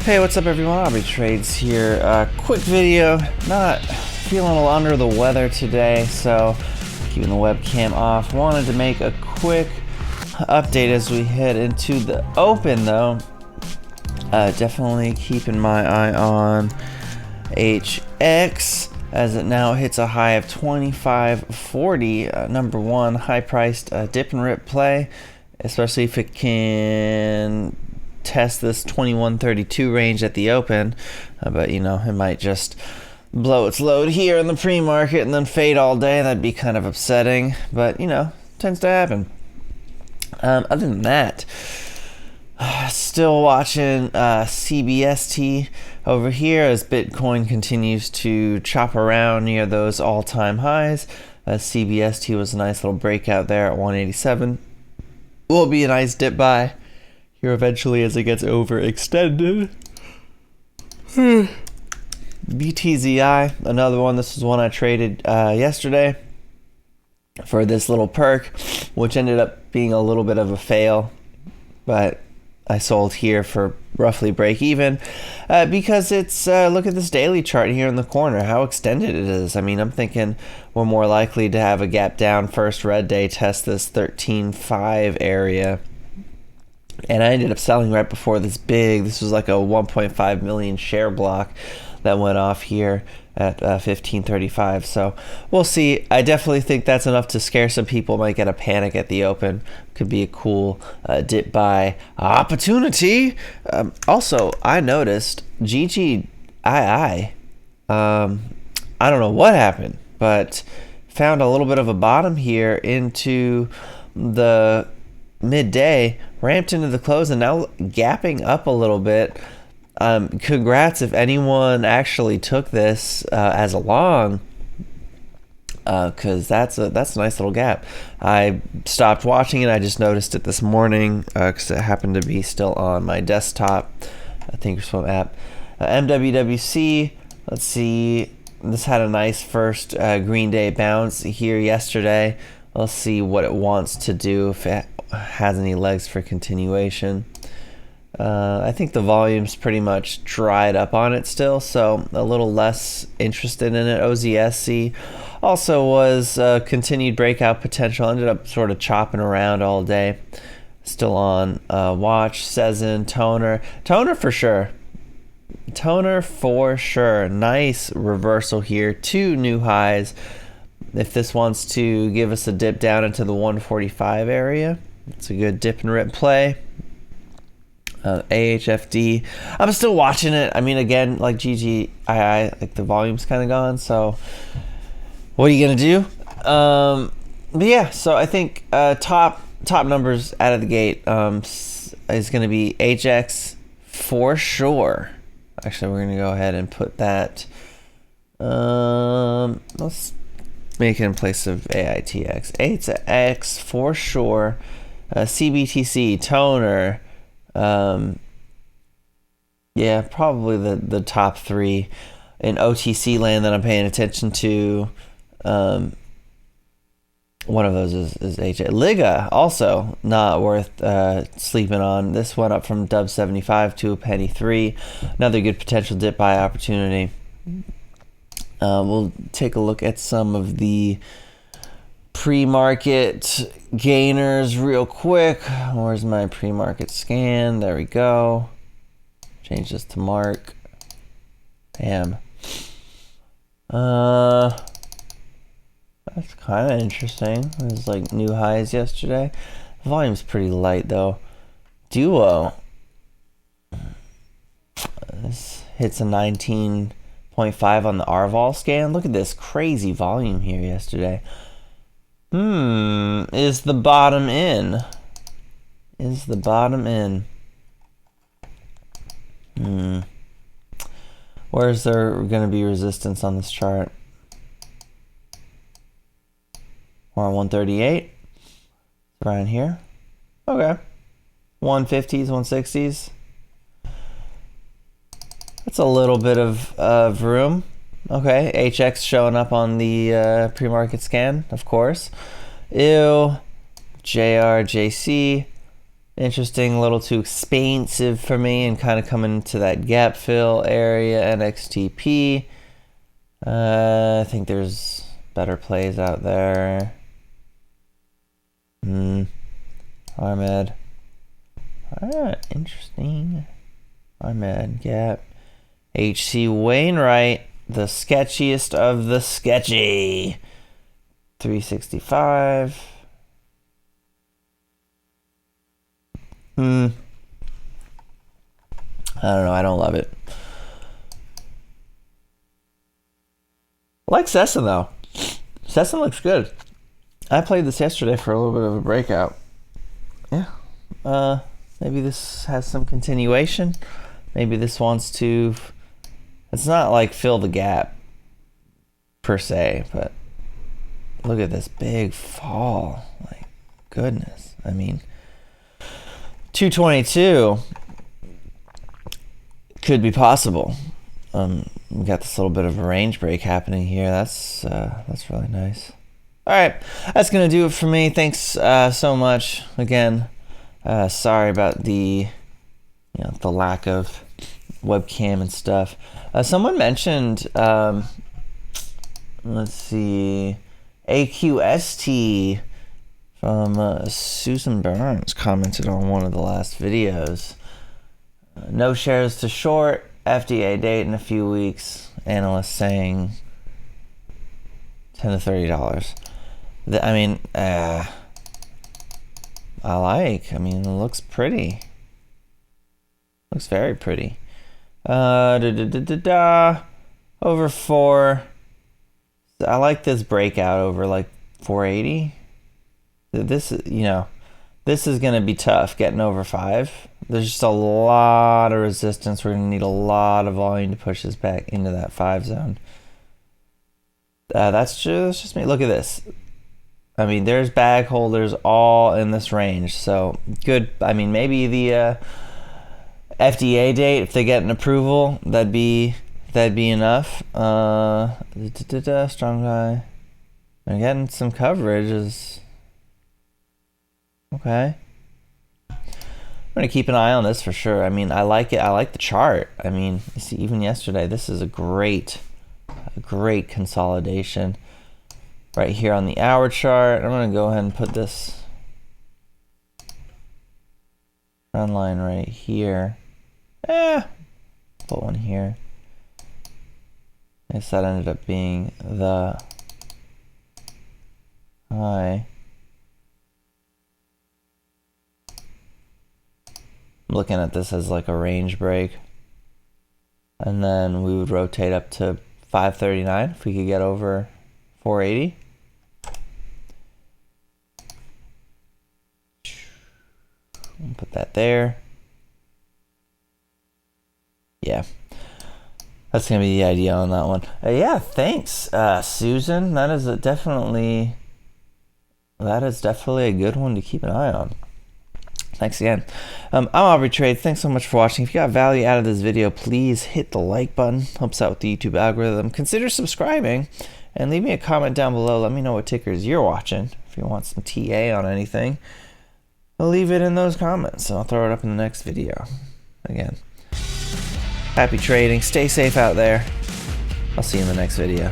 Hey, what's up everyone? Aubrey Trades here. Quick video. Not feeling a little under the weather today, so keeping the webcam off. Wanted to make a quick update as we head into the open though. Definitely keeping my eye on HX as it now hits a high of 25.40. Number one high priced dip and rip play, especially if it can test this 21.32 range at the open, but you know, it might just blow its load here in the pre-market and then fade all day. That'd be kind of upsetting, but you know, tends to happen. Other than that, still watching CBST over here as Bitcoin continues to chop around near those all-time highs. CBST was a nice little breakout there at 187. Will be a nice dip buy here eventually as it gets overextended. BTZI, another one. This is one I traded yesterday for this little perk, which ended up being a little bit of a fail, but I sold here for roughly break even because it's look at this daily chart here in the corner, how extended it is. I mean, I'm thinking we're more likely to have a gap down first red day, test this 13.5 area. And I ended up selling right before this was like a 1.5 million share block that went off here at 15.35. So we'll see. I definitely think that's enough to scare some people. Might get a panic at the open. Could be a cool dip buy opportunity. Also, I noticed GGII. I don't know what happened, but found a little bit of a bottom here into the midday, ramped into the close, and now gapping up a little bit. Congrats if anyone actually took this as a long, because that's a nice little gap. I stopped watching it. I just noticed it this morning because it happened to be still on my desktop Thinkorswim app. MWWC, let's see, this had a nice first green day bounce here yesterday. Let's see what it wants to do, if it has any legs for continuation. I think the volume's pretty much dried up on it still, so a little less interested in it. OZSC also was continued breakout potential, ended up sort of chopping around all day. Still on watch. Sezen, toner for sure. Toner for sure. Nice reversal here. Two new highs. If this wants to give us a dip down into the 145 area, it's a good dip and rip play. AHFD, I'm still watching it. I mean, again, like GGII, like the volume's kind of gone, so what are you gonna do? But yeah, so I think top numbers out of the gate is gonna be HX for sure. Actually, we're gonna go ahead and put that. Let's make it in place of AITX. HX for sure. CBTC, toner. Yeah, probably the top three in OTC land that I'm paying attention to. One of those is HX. Liga, also not worth sleeping on. This went up from dub 75 to a penny 3. Another good potential dip buy opportunity. We'll take a look at some of the pre-market gainers real quick. Where's my pre-market scan? There we go. Change this to mark. Damn. That's kind of interesting. There's like new highs yesterday. Volume's pretty light though. Duo. This hits a 19.5 on the RVol scan. Look at this crazy volume here yesterday. Is the bottom in? Is the bottom in? Where's there going to be resistance on this chart? We're on 138. Around here. Okay. 150s, 160s. That's a little bit of room. Okay, HX showing up on the pre-market scan, of course. Ew, JRJC. interesting, a little too expensive for me, and kind of coming into that gap fill area. NXTP. I think there's better plays out there. Ahmed. Alright, interesting. Ahmed, gap. HC Wainwright, the sketchiest of the sketchy. 365. I don't know, I don't love it. I like Sesson though. Sesson looks good. I played this yesterday for a little bit of a breakout. Yeah. Maybe this has some continuation. Maybe this wants to... It's not like fill the gap per se, but look at this big fall. Like, goodness. I mean, 222 could be possible. We got this little bit of a range break happening here. That's really nice. All right, that's gonna do it for me. Thanks so much again. Sorry about the lack of webcam and stuff. Someone mentioned, let's see, AQST from Susan Burns commented on one of the last videos. No shares to short, FDA date in a few weeks. Analysts saying $10 to $30. I mean, it looks pretty. Looks very pretty. Over 4. I like this breakout over like 480. This is gonna be tough getting over 5. There's just a lot of resistance. We're gonna need a lot of volume to push this back into that 5 zone. That's just me. Look at this. I mean, there's bag holders all in this range, so good. I mean, maybe the FDA date, if they get an approval, that'd be enough. Strong guy. They're getting some coverage. Is okay. I'm gonna keep an eye on this for sure. I mean, I like it. I like the chart. I mean, you see, even yesterday, this is a great consolidation. Right here on the hour chart. I'm going to go ahead and put this trend line right here. Put one here. I guess that ended up being the high. I'm looking at this as like a range break. And then we would rotate up to 539 if we could get over 480. Put that there. Yeah, that's gonna be the idea on that one. Yeah, thanks, Susan. That is definitely a good one to keep an eye on. Thanks again. I'm Aubrey Trade. Thanks so much for watching. If you got value out of this video, please hit the like button. Helps out with the YouTube algorithm. Consider subscribing and leave me a comment down below. Let me know what tickers you're watching. If you want some TA on anything, I'll leave it in those comments. I'll throw it up in the next video. Again, happy trading. Stay safe out there. I'll see you in the next video.